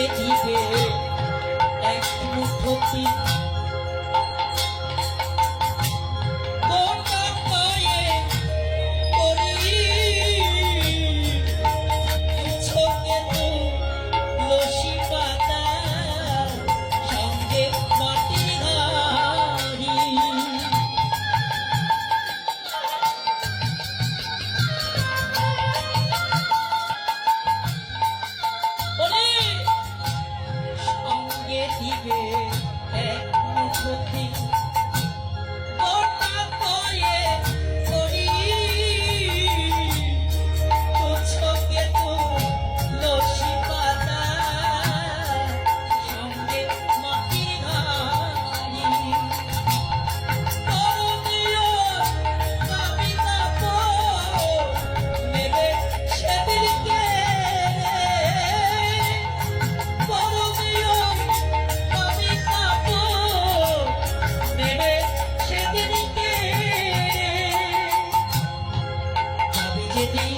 দিবে এক মুঠো তিল গোটা পায়ে পড়ি ছোকে তো লসি পাতা সঙ্গে মাটির হাড়ি দিবে এক মুঠো তিল গোটা পায়ে পড়ি ছোকে তো লসি পাতা সঙ্গে মাটির হাড়ি করণীয় কবিতা নেবে সেদিনকে যেদিন